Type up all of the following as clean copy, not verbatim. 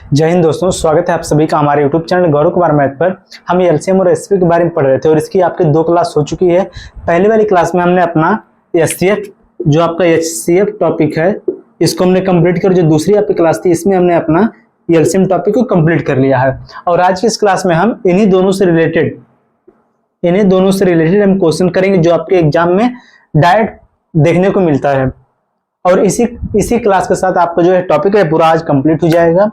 जय हिंद दोस्तों, स्वागत है आप सभी का हमारे YouTube channel Gaurav Kumar math पर। हम एलसीएम और एसपी के बारे में पढ़ रहे थे और इसकी आपकी 2 क्लास हो चुकी है। पहली वाली क्लास में हमने अपना एचसीएफ जो आपका एचसीएफ टॉपिक है इसको हमने कंप्लीट कर, जो दूसरी आपकी क्लास थी इसमें हमने अपना एलसीएम टॉपिक को कंप्लीट कर लिया है। और आज की इस क्लास में हम इन्हीं दोनों से रिलेटेड हम क्वेश्चन करेंगे जो आपके एग्जाम में डायरेक्ट देखने को मिलता है। और इसी क्लास के साथ आपका जो है टॉपिक है पूरा आज कंप्लीट हो जाएगा।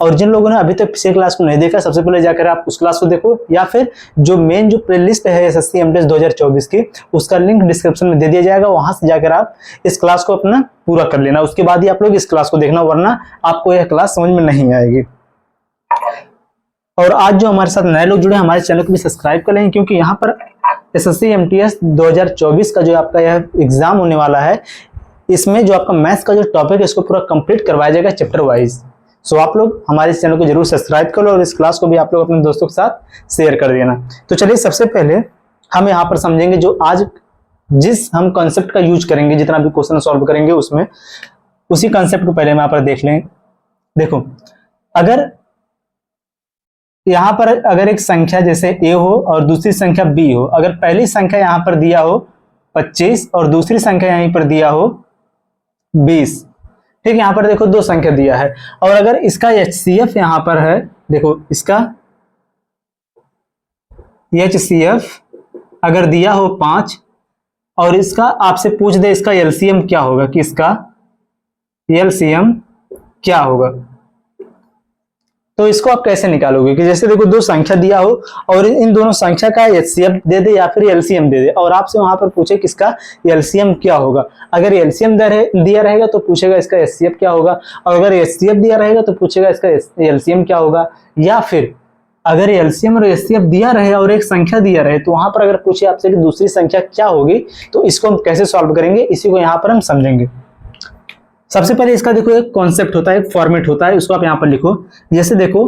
और जिन लोगों ने अभी तक पिछले क्लास को नहीं देखा, सबसे पहले जाकर आप उस क्लास को देखो, या फिर जो मेन जो प्लेलिस्ट है एसएससी एमटीएस 2024 की, उसका लिंक डिस्क्रिप्शन में दे दिया जाएगा। वहां से जाकर आप इस क्लास को अपना पूरा कर लेना, उसके बाद ही आप लोग इस क्लास को देखना, वरना आपको यह क्लास समझ में नहीं आएगी। और आज जो हमारे साथ नए लोग जुड़े हैं, हमारे चैनल को भी सब्सक्राइब कर लें, क्योंकि यहाँ पर एसएससी एमटीएस 2024 का जो आपका यह एग्जाम होने वाला है, इसमें जो आपका मैथ्स का जो टॉपिक है इसको पूरा कंप्लीट करवाया जाएगा चैप्टर वाइज। सो आप लोग हमारे इस चैनल को जरूर सब्सक्राइब कर लो और इस क्लास को भी आप लोग अपने दोस्तों के साथ शेयर कर देना। तो चलिए सबसे पहले हम यहाँ पर समझेंगे जो आज जिस हम कॉन्सेप्ट का यूज करेंगे, जितना भी क्वेश्चन सॉल्व करेंगे उसमें उसी कॉन्सेप्ट को पहले हम यहाँ पर देख लें। देखो, अगर यहाँ पर अगर एक संख्या जैसे a हो और दूसरी संख्या b हो, अगर पहली संख्या यहाँ पर दिया हो 25 और दूसरी संख्या यहीं पर दिया हो 20, ठीक, यहाँ पर देखो दो संख्या दिया है। और अगर इसका एचसीएफ यहाँ पर है, देखो इसका एचसीएफ अगर दिया हो 5 और इसका आपसे पूछ दे इसका एलसीएम क्या होगा, कि इसका एलसीएम क्या होगा, तो इसको आप कैसे निकालोगे? कि जैसे देखो दो संख्या दिया हो और इन दोनों संख्या का एचसीएफ दे दे या फिर एलसीएम दे दे, और आपसे वहां पर पूछे किसका एलसीएम क्या होगा। अगर एलसीएम दिया रहेगा तो पूछेगा इसका एचसीएफ क्या होगा, और अगर एचसीएफ दिया रहेगा तो पूछेगा इसका एलसीएम क्या होगा। या फिर अगर एलसीएम और एचसीएफ दिया रहे और एक संख्या दिया रहे, तो वहां पर अगर पूछे आपसे कि दूसरी संख्या क्या होगी, तो इसको हम कैसे सॉल्व करेंगे, इसी को यहाँ पर हम समझेंगे। सबसे पहले इसका देखो एक कॉन्सेप्ट होता है, एक फॉर्मेट होता है, उसको आप यहाँ पर लिखो। जैसे देखो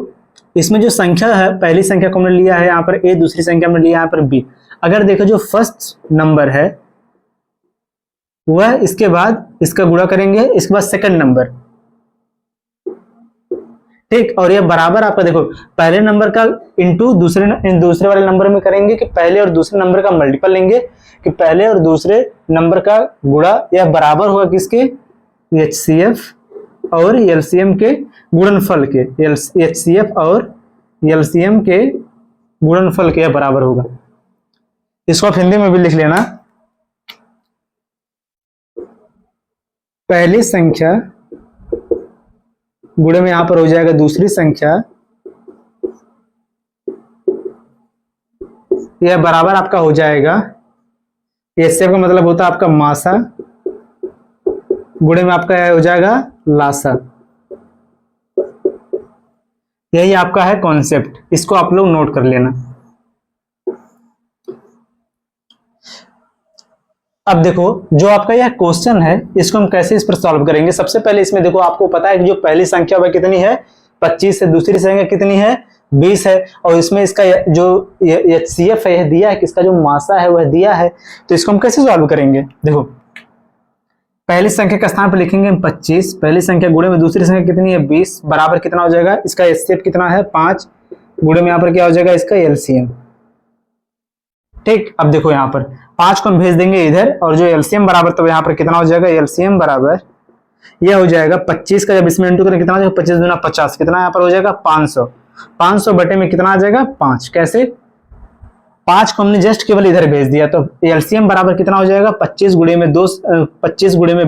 इसमें जो संख्या है, पहली संख्या को हमने लिया है यहाँ पर a, दूसरी संख्या हमने लिया यहाँ पर b। अगर देखो जो फर्स्ट नंबर है वह इसके बाद इसका गुणा करेंगे, इसके बाद सेकंड नंबर, ठीक, और ये बराबर आपका देखो पहले नंबर का इंटू दूसरे वाले नंबर में करेंगे, कि पहले और दूसरे नंबर का मल्टीपल लेंगे, कि पहले और दूसरे नंबर का गुणा, यह बराबर होगा किसके, एचसीएफ और एलसीएम के गुणनफल के, एचसीएफ और एलसीएम के गुणनफल के बराबर होगा। इसको आप हिंदी में भी लिख लेना, पहली संख्या गुणे में यहां पर हो जाएगा दूसरी संख्या, यह बराबर आपका हो जाएगा, एचसीएफ का मतलब होता है आपका मासा, गुणे में आपका हो जाएगा लासा। यही आपका है कॉन्सेप्ट, इसको आप लोग नोट कर लेना। अब देखो जो आपका यह क्वेश्चन है इसको हम कैसे इस पर सॉल्व करेंगे। सबसे पहले इसमें देखो आपको पता है कि जो पहली संख्या वह कितनी है 25 है, दूसरी संख्या कितनी है 20 है, और इसमें इसका जो एचसीएफ है यह दिया है, किसका जो मासा है वह दिया है। तो इसको हम कैसे सॉल्व करेंगे, देखो पहली संख्या का स्थान पर लिखेंगे हम 25, पहली संख्या गुणे में दूसरी संख्या कितनी है 20, बराबर कितना हो जाएगा, इसका एचसीएफ कितना है 5, गुणे में यहाँ पर क्या हो जाएगा इसका एलसीएम, ठीक। अब देखो यहाँ पर 5 को हम भेज देंगे इधर, और जो एलसीएम बराबर, तो यहाँ पर कितना हो जाएगा, एलसीएम बराबर यह हो जाएगा 25 का जब इसमें इंटू करें कितना हो जाएगा, 25 दूना 50, कितना यहाँ पर हो जाएगा 500, 500 बटे में कितना आ जाएगा 5। कैसे, 5 को हमने जस्ट केवल इधर भेज दिया, तो एलसीएम बराबर कितना हो जाएगा 25 गुणे में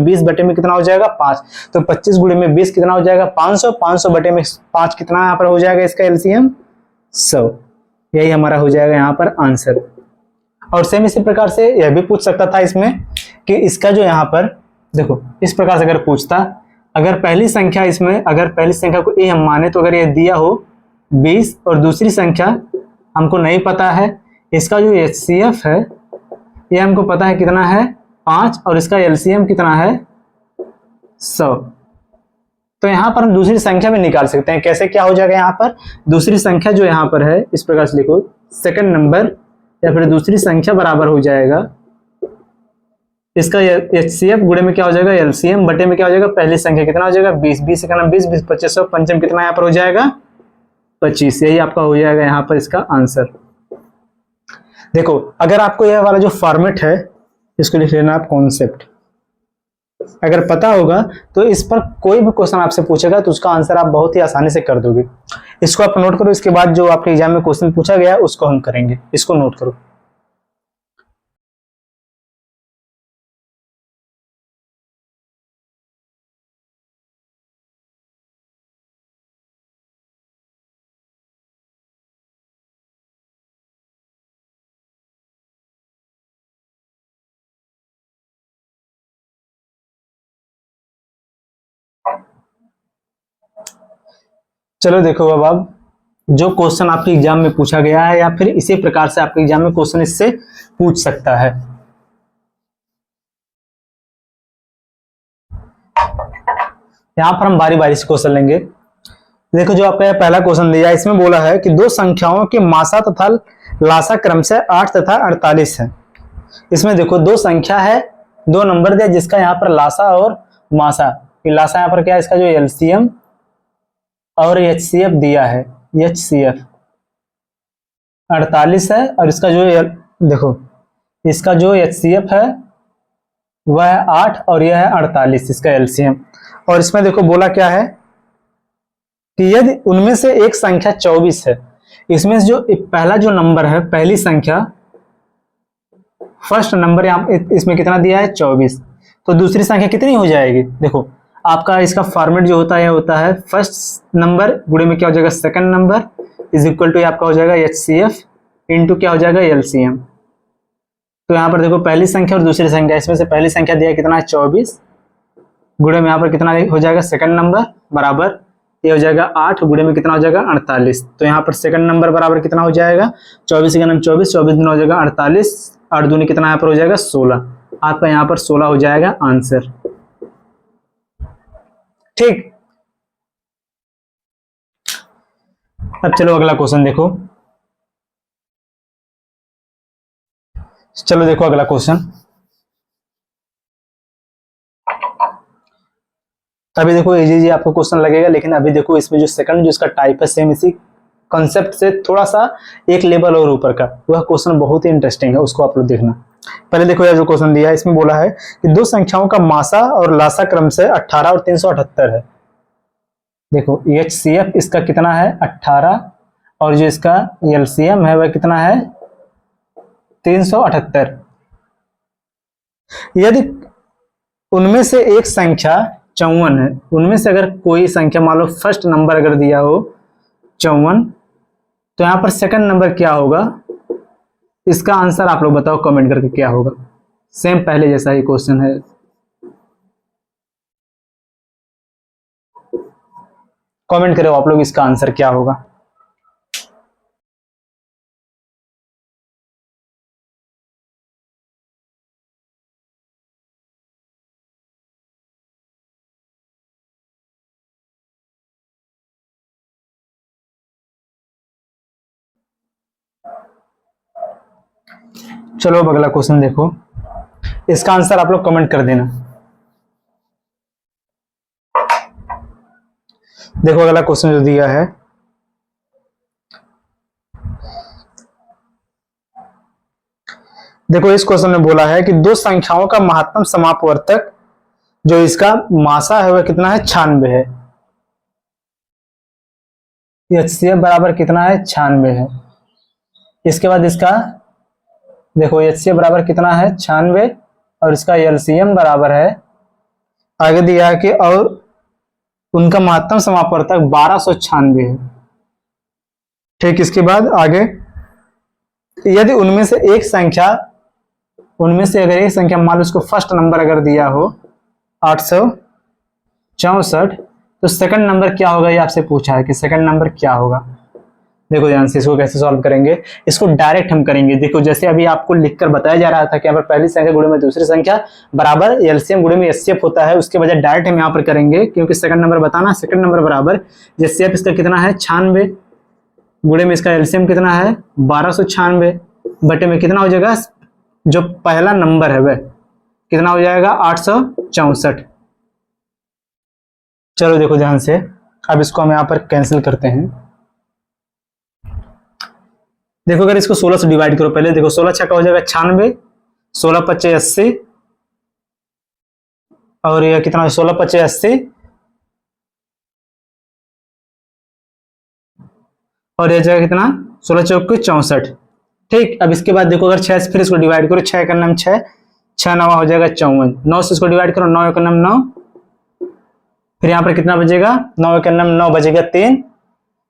20 बटे में कितना हो जाएगा 5, तो 25 गुणे में 20 कितना हो जाएगा 500, 500 बटे में 5 कितना यहाँ पर हो जाएगा इसका एलसीएम 100। यही हमारा हो जाएगा यहाँ पर आंसर। और सेम इसी प्रकार से यह भी पूछ सकता था इसमें कि इसका जो यहाँ पर देखो इस प्रकार से अगर पूछता, अगर पहली संख्या इसमें, अगर पहली संख्या को a हम माने, तो अगर यह दिया हो 20 और दूसरी संख्या हमको नहीं पता है, इसका जो एचसीएफ है ये हमको पता है कितना है 5, और इसका एलसीएम कितना है 100, तो यहाँ पर हम दूसरी संख्या में निकाल सकते हैं। कैसे, क्या हो जाएगा यहाँ पर दूसरी संख्या जो यहाँ पर है, इस प्रकार से लिखो, सेकंड नंबर या फिर दूसरी संख्या बराबर हो जाएगा इसका HCF गुणे में क्या हो जाएगा LCM बटे में क्या हो जाएगा पहली संख्या कितना हो जाएगा 20, 20 का 20, 20 25 पंचम कितना यहाँ पर हो जाएगा 25। यही आपका हो जाएगा यहाँ पर इसका आंसर। देखो अगर आपको यह वाला जो फॉर्मेट है इसको लिख लेना आप कॉन्सेप्ट, अगर पता होगा तो इस पर कोई भी क्वेश्चन आपसे पूछेगा तो उसका आंसर आप बहुत ही आसानी से कर दोगे। इसको आप नोट करो, इसके बाद जो आपके एग्जाम में क्वेश्चन पूछा गया है उसको हम करेंगे, इसको नोट करो। चलो देखो अब जो क्वेश्चन आपके एग्जाम में पूछा गया है या फिर इसी प्रकार से आपके एग्जाम में क्वेश्चन इससे पूछ सकता है। यहां पर हम बारी बारी से क्वेश्चन लेंगे। देखो जो आपका पहला क्वेश्चन दिया है इसमें बोला है कि दो संख्याओं के मासा तथा लासा क्रम से 8 तथा 48 है। इसमें देखो दो संख्या है, दो नंबर दिया जिसका यहाँ पर लासा और मासा, लासा यहाँ पर क्या है इसका जो LCM और HCF दिया है, HCF 48 है और इसका जो देखो इसका जो HCF है वह है 8 और यह है 48 इसका LCM। और इसमें देखो बोला क्या है कि यदि उनमें से एक संख्या 24 है, इसमें जो पहला जो नंबर है पहली संख्या फर्स्ट नंबर इसमें कितना दिया है 24, तो दूसरी संख्या कितनी हो जाएगी। देखो आपका इसका फॉर्मेट जो होता है होता है फर्स्ट नंबर गुणे में क्या हो जाएगा second number is equal to आपका हो जाएगा HCF इंटू क्या हो जाएगा LCM। तो यहाँ पर देखो पहली संख्या और दूसरी संख्या, इसमें से पहली संख्या दिया कितना है 24 गुणे में यहाँ पर कितना हो जाएगा सेकंड नंबर बराबर ये हो जाएगा 8 गुणे में कितना हो जाएगा 48। तो यहाँ पर सेकंड नंबर बराबर कितना हो जाएगा 24 का 24, 24 दिन हो जाएगा 48, 8 दूनी कितना यहाँ पर हो जाएगा 16। आपका यहाँ पर 16 हो जाएगा आंसर। ठीक, अब चलो अगला क्वेश्चन देखो। चलो देखो अगला क्वेश्चन। अभी देखो इजी आपको क्वेश्चन लगेगा, लेकिन अभी देखो इसमें जो सेकंड जो इसका टाइप है सेम इसी कॉन्सेप्ट से थोड़ा सा एक लेवल और ऊपर का, वह क्वेश्चन बहुत ही इंटरेस्टिंग है, उसको आप लोग देखना। पहले देखो यह जो क्वेश्चन दिया है इसमें बोला है कि दो संख्याओं का मासा और लासा क्रम से 18 और 378 है। देखो HCF इसका कितना है 18 और जो इसका LCM है वह कितना है 378। यदि उनमें से एक संख्या 54 है, उनमें से अगर कोई संख्या मान लो फर्स्ट नंबर अगर दिया हो 54, तो यहाँ पर सेकंड नंबर क्या होगा, इसका आंसर आप लोग बताओ कमेंट करके क्या होगा। सेम पहले जैसा ही क्वेश्चन है, कमेंट करो आप लोग इसका आंसर क्या होगा। चलो अब अगला क्वेश्चन देखो, इसका आंसर आप लोग कमेंट कर देना। देखो अगला क्वेश्चन जो दिया है देखो इस क्वेश्चन में बोला है कि दो संख्याओं का महत्तम समापवर्तक जो इसका मासा है वह कितना है 96 है। HCF बराबर कितना है 96 है। इसके बाद इसका देखो HCF बराबर कितना है 96 और इसका LCM बराबर है, आगे दिया है कि और उनका महत्तम समापवर्तक 1296 है। ठीक, इसके बाद आगे यदि उनमें से एक संख्या, उनमें से अगर एक संख्या मान लो उसको फर्स्ट नंबर अगर दिया हो 864, तो सेकंड नंबर क्या होगा ये आपसे पूछा है कि सेकंड नंबर क्या होगा। देखो ध्यान से इसको कैसे सॉल्व करेंगे, इसको डायरेक्ट हम करेंगे। देखो जैसे अभी आपको लिखकर बताया जा रहा था कि अगर पहली संख्या गुणे में दूसरी संख्या बराबर LCM गुणे में HCF होता है, उसके बजाय डायरेक्ट हम यहाँ पर करेंगे क्योंकि सेकंड नंबर बताना। सेकंड नंबर बराबर HCF इसका कितना है 96 गुणे में इसका LCM कितना है 1296 बटे में कितना हो जाएगा जो पहला नंबर है वह कितना हो जाएगा 864। चलो देखो ध्यान से, अब इसको हम यहाँ पर कैंसिल करते हैं। देखो अगर इसको 16 से डिवाइड करो, पहले देखो 16 छक्का हो जाएगा 96, 16 पच्चे 80, और यह कितना 16 पच्चे 80, और यह जाएगा कितना 16 चौक 64। ठीक, अब इसके बाद देखो अगर 6 से फिर इसको डिवाइड करो, 6 का नाम 6, 6 9 हो जाएगा 54, 9 से इसको डिवाइड करो, 9 का नाम 9, फिर यहाँ पर कितना बचेगा 9 का नाम 9 बचेगा 3,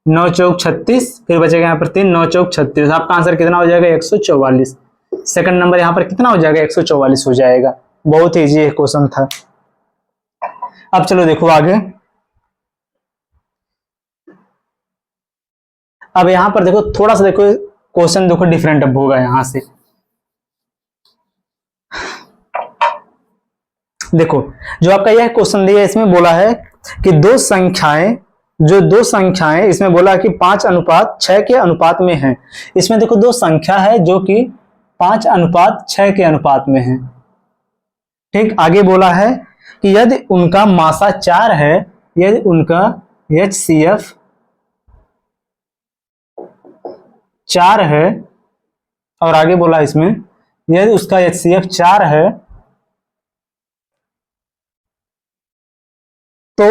9 चौक 36, फिर बचेगा यहाँ पर 3, 9 चौक 36। आपका आंसर कितना हो जाएगा 144। सेकंड नंबर यहाँ पर कितना हो जाएगा 144 हो जाएगा। बहुत इजी क्वेश्चन था। अब चलो देखो आगे। अब यहां पर देखो थोड़ा सा देखो क्वेश्चन देखो डिफरेंट अब होगा यहां से। देखो जो आपका यह क्वेश्चन दिया है इसमें बोला है कि दो संख्याएं इसमें बोला है कि 5:6 के अनुपात में है। इसमें देखो दो संख्या है जो कि 5:6 के अनुपात में है। ठीक, आगे बोला है कि यदि उनका मासा 4 है, यदि उनका HCF 4 है, और आगे बोला इसमें यदि उसका HCF 4 है तो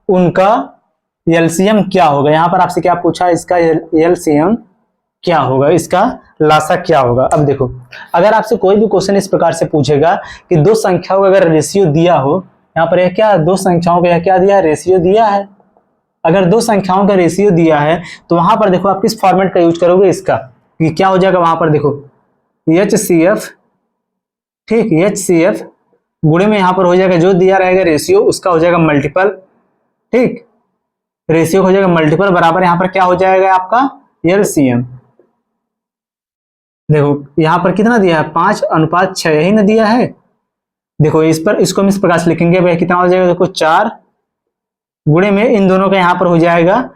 उनका एलसीएम क्या होगा। यहां पर आपसे क्या पूछा, इसका एलसीएम क्या होगा, इसका लासा क्या होगा। अब देखो अगर आपसे कोई भी क्वेश्चन इस प्रकार से पूछेगा कि दो संख्याओं का अगर रेशियो दिया हो, यहाँ पर यह क्या दो संख्याओं का क्या दिया है, रेशियो दिया है। अगर दो संख्याओं का रेशियो दिया है तो वहां पर देखो आप किस फॉर्मेट का यूज करोगे, इसका कि क्या हो जाएगा वहां पर देखो HCF, ठीक, HCF गुणे में यहां पर हो जाएगा जो दिया रहेगा रेशियो उसका हो जाएगा मल्टीपल। ठीक, रेशियो हो जाएगा मल्टीपल बराबर यहां पर क्या हो जाएगा आपका एलसीएम। देखो यहां पर कितना दिया है 5:6 यही ना दिया है। देखो इस पर इसको हम इस प्रकार से लिखेंगे, भाई कितना हो जाएगा देखो 4 गुणे में इन दोनों का यहां पर हो जाएगा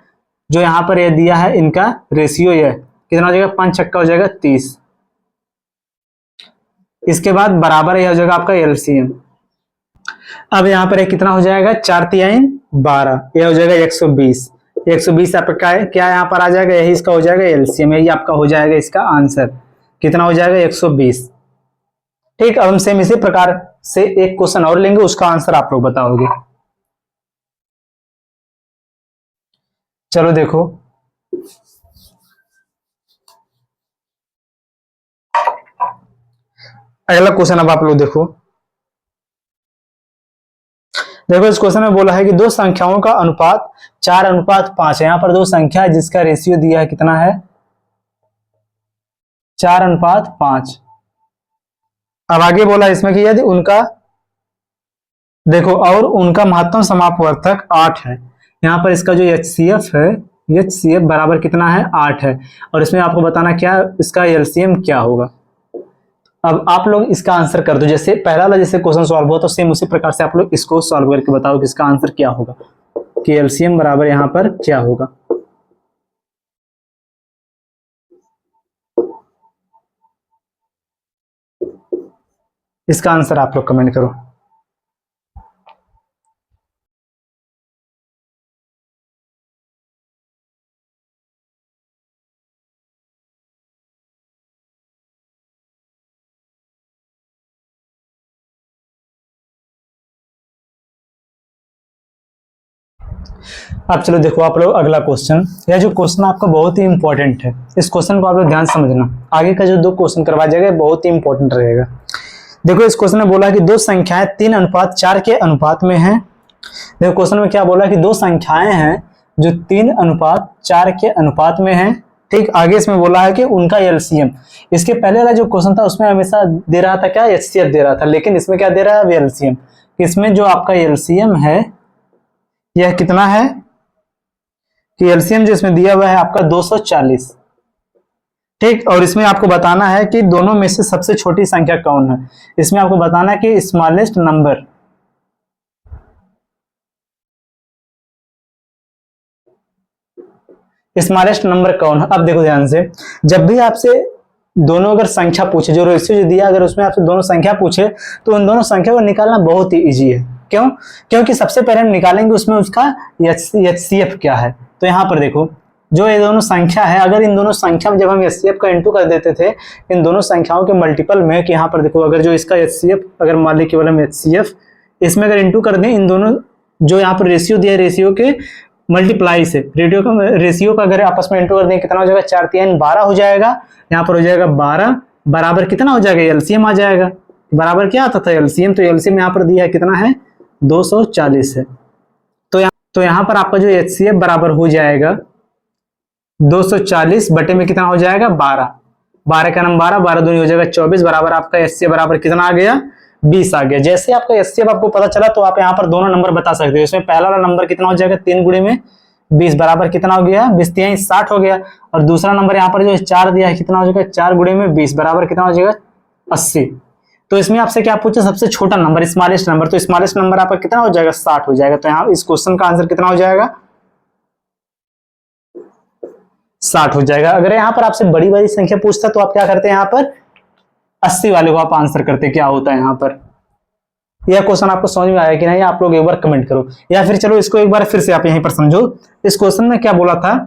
जो यहां पर ये दिया है इनका रेशियो, यह कितना हो जाएगा 5 छक्का हो जाएगा 30। इसके बाद बराबर यह हो जाएगा आपका एलसीएम। अब यहां पर कितना हो जाएगा 4 तिहाई 12, यह हो जाएगा 120। 120 आपका क्या यहां पर आ जाएगा, यही इसका हो जाएगा एलसीएम, यही आपका हो जाएगा इसका आंसर कितना हो जाएगा 120। ठीक, अब हम सेम इसी प्रकार से एक क्वेश्चन और लेंगे, उसका आंसर आप लोग बताओगे। चलो देखो अगला क्वेश्चन, अब आप लोग देखो। देखो इस क्वेश्चन में बोला है कि दो संख्याओं का अनुपात 4:5 है। यहां पर दो संख्या है जिसका रेशियो दिया है कितना है 4:5। अब आगे बोला इसमें कि यदि उनका देखो और उनका महत्तम समापवर्तक 8 है। यहां पर इसका जो HCF है, HCF बराबर कितना है 8 है, और इसमें आपको बताना क्या इसका एलसीएम क्या होगा। अब आप लोग इसका आंसर कर दो, जैसे पहला वाला जैसे क्वेश्चन सॉल्व हुआ तो सेम उसी प्रकार से आप लोग इसको सॉल्व करके बताओ कि इसका आंसर क्या होगा, कि एलसीएम बराबर यहां पर क्या होगा। इसका आंसर आप लोग कमेंट करो। अब चलो देखो आप लोग अगला क्वेश्चन, यह जो क्वेश्चन आपका बहुत ही इंपॉर्टेंट है, इस क्वेश्चन को आप लोग ध्यान समझना। आगे का जो दो क्वेश्चन करवाया जाएगा बहुत ही इंपॉर्टेंट रहेगा। देखो इस क्वेश्चन में बोला कि दो संख्याएं 3:4 के अनुपात में हैं। देखो क्वेश्चन में क्या बोला कि दो संख्याएं हैं जो 3:4 के अनुपात में हैं। ठीक, आगे इसमें बोला है कि उनका एलसीएम। इसके पहले वाला जो क्वेश्चन था उसमें हमेशा दे रहा था क्या HCF दे रहा था, लेकिन इसमें क्या दे रहा है एलसीएम। इसमें जो आपका एलसीएम है यह कितना है कि एलसीएम जो इसमें दिया हुआ है आपका 240। ठीक, और इसमें आपको बताना है कि दोनों में से सबसे छोटी संख्या कौन है। इसमें आपको बताना है कि स्मॉलेस्ट नंबर कौन है। अब देखो ध्यान से, जब भी आपसे दोनों अगर संख्या पूछे, जो रेशियो जो दिया, अगर उसमें आपसे दोनों संख्या पूछे तो उन दोनों संख्या को निकालना बहुत ही इजी है। क्यों? क्योंकि सबसे पहले हम निकालेंगे उसमें उसका HCF क्या है। तो यहाँ पर देखो, जो ये दोनों संख्या है, अगर इन दोनों संख्या में जब हम HCF का इंटू कर देते थे इन दोनों संख्याओं के मल्टीपल में, कि यहाँ पर देखो अगर जो इसका HCF, अगर मान ली केवल हम HCF इसमें अगर इंटू कर दें इन दोनों, जो यहाँ पर रेशियो दिया है रेशियो के मल्टीप्लाई से, रेशियो का अगर आपस में इंटू कर दें कितना हो जाएगा, 4 3 12 हो जाएगा। यहाँ पर हो जाएगा 12 बराबर कितना हो जाएगा, एलसीएम आ जाएगा। बराबर क्या आता था, एलसीएम। तो एलसीएम यहाँ पर दिया है कितना है, 240 है। तो यहाँ पर आपका जो HCF बराबर हो जाएगा 240 बटे में कितना हो जाएगा, 12। 12 का नाम 12, 12 दूनी हो जाएगा 24, बराबर आपका HCF बराबर कितना आ गया, 20 आ गया। जैसे आपका HCF आपको पता चला तो आप यहाँ पर दोनों नंबर बता सकते हो। इसमें पहला वाला नंबर कितना हो जाएगा, 3 गुणे में 20 बराबर कितना हो गया, 20 3 60 हो गया। और दूसरा नंबर यहाँ पर जो 4 दिया है कितना हो जाएगा, 4 गुणे में 20 बराबर कितना हो जाएगा, 80। तो इसमें आपसे क्या पूछा, सबसे छोटा नंबर, स्मॉलेस्ट नंबर। तो स्मॉलेस्ट नंबर आपका कितना हो जाएगा, 60 हो जाएगा। तो यहाँ इस क्वेश्चन का आंसर कितना हो जाएगा, 60 हो जाएगा। अगर यहाँ पर आपसे बड़ी बड़ी संख्या पूछता तो आप क्या करते हैं, यहाँ पर 80 वाले को आप आंसर करते। क्या होता है यहाँ पर, यह क्वेश्चन आपको समझ में आया कि नहीं, आप लोग एक बार कमेंट करो, या फिर चलो इसको एक बार फिर से आप यहीं पर समझो। इस क्वेश्चन में क्या बोला था,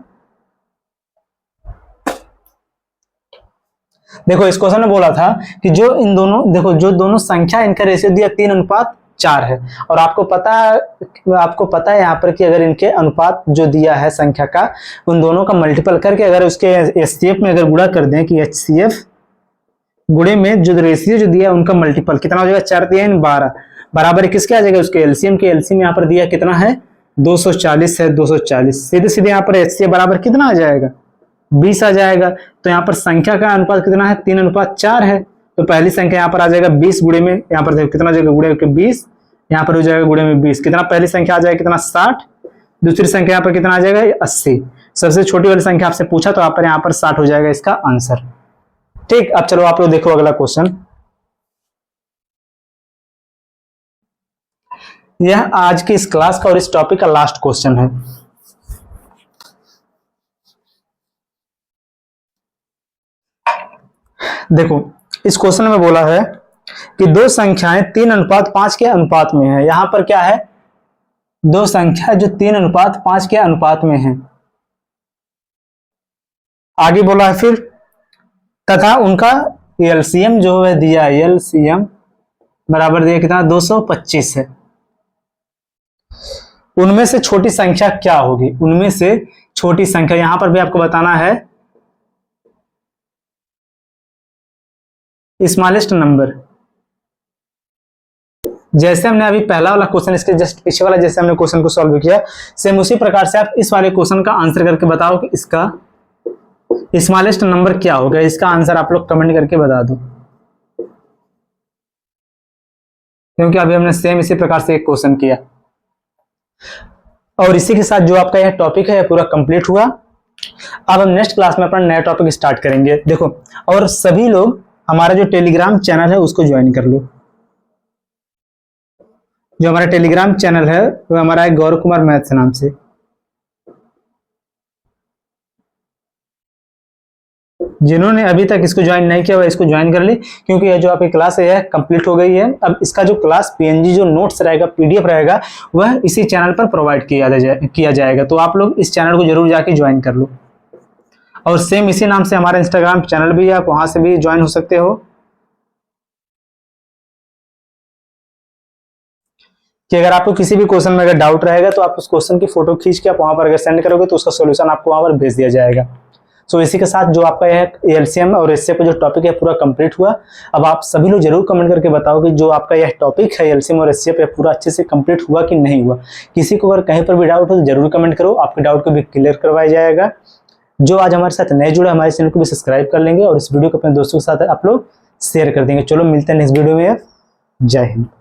देखो इस क्वेश्चन में बोला था कि जो इन दोनों, देखो जो दोनों संख्या, इनका रेशियो दिया 3:4 है। और आपको पता है यहाँ पर कि अगर इनके अनुपात जो दिया है संख्या का, उन दोनों का मल्टीपल करके अगर उसके HCF में अगर गुणा कर दें, कि HCF गुणे में जो रेशियो जो दिया है उनका मल्टीपल कितना हो जाएगा, 4 3 12 बराबर किसके आ जाएगा, उसके एलसीएम के। एलसीएम यहाँ पर दिया कितना है, 240 है, 240। सीधे सीधे यहाँ पर HCF बराबर कितना आ जाएगा, 20 आ जाएगा। तो यहाँ पर संख्या का अनुपात कितना है, 3:4 है। तो पहली संख्या यहाँ पर आ जाएगा 20 गुणे में, यहाँ पर देखो कितना हो जाएगा, गुणे के 20, यहाँ पर हो जाएगा गुणे में 20, कितना पहली संख्या आ जाएगा कितना, 60। दूसरी संख्या यहाँ पर कितना आ जाएगा, 80। सबसे छोटी वाली संख्या आपसे पूछा तो यहाँ पर 60 हो जाएगा इसका आंसर। ठीक, अब चलो आप लोग देखो अगला क्वेश्चन। यह आज की इस क्लास का और इस टॉपिक का लास्ट क्वेश्चन है। देखो इस क्वेश्चन में बोला है कि दो संख्याएं 3:5 के अनुपात में है। यहां पर क्या है, दो संख्या जो 3:5 के अनुपात में है। आगे बोला है फिर, तथा उनका एलसीएम जो है दिया, एलसीएम बराबर दिया कितना, 225 है। उनमें से छोटी संख्या क्या होगी, उनमें से छोटी संख्या यहां पर भी आपको बताना है स्मॉलेस्ट नंबर। जैसे हमने अभी पहला वाला क्वेश्चन, इसके जस्ट पीछे वाला जैसे हमने क्वेश्चन को सॉल्व किया, सेम उसी प्रकार से आप इस वाले क्वेश्चन का आंसर करके बताओ कि इसका स्मॉलेस्ट नंबर क्या होगा। इसका आंसर आप लोग कमेंट करके बता दो, क्योंकि अभी हमने सेम इसी प्रकार से एक क्वेश्चन किया। और इसी के साथ जो आपका यह टॉपिक है पूरा कंप्लीट हुआ। अब हम नेक्स्ट क्लास में अपना नया टॉपिक स्टार्ट करेंगे। देखो, और सभी लोग हमारा जो टेलीग्राम चैनल है उसको ज्वाइन कर लो। जो हमारा टेलीग्राम चैनल है वो हमारा है गौरव कुमार मैथ्स नाम से। जिन्होंने अभी तक इसको ज्वाइन नहीं किया वह इसको ज्वाइन कर ली, क्योंकि यह जो आपकी क्लास है कंप्लीट हो गई है। अब इसका जो क्लास PNG जो नोट्स रहेगा, PDF रहेगा, वह इसी चैनल पर प्रोवाइड किया जाएगा। तो आप लोग इस चैनल को जरूर जाके ज्वाइन कर लो। और सेम इसी नाम से हमारा इंस्टाग्राम चैनल भी है, आप वहां से भी ज्वाइन हो सकते हो। कि अगर आपको किसी भी क्वेश्चन में अगर डाउट रहेगा तो आप उस क्वेश्चन की फोटो खींच के आप वहां पर अगर सेंड करोगे तो उसका सॉल्यूशन आपको वहां पर भेज दिया जाएगा। सो इसी के साथ जो आपका यह एलसीएम और एचसीएफ का जो टॉपिक है पूरा कंप्लीट हुआ। अब आप सभी लोग जरूर कमेंट करके बताओ कि जो आपका यह टॉपिक है एलसीएम और एचसीएफ पूरा अच्छे से कंप्लीट हुआ कि नहीं हुआ। किसी को अगर कहीं पर भी डाउट हो तो जरूर कमेंट करो, आपके डाउट को भी क्लियर करवाया जाएगा। जो आज हमारे साथ नए जुड़े हमारे चैनल को भी सब्सक्राइब कर लेंगे और इस वीडियो को अपने दोस्तों के साथ आप लोग शेयर कर देंगे। चलो मिलते हैं नेक्स्ट वीडियो में। जय हिंद।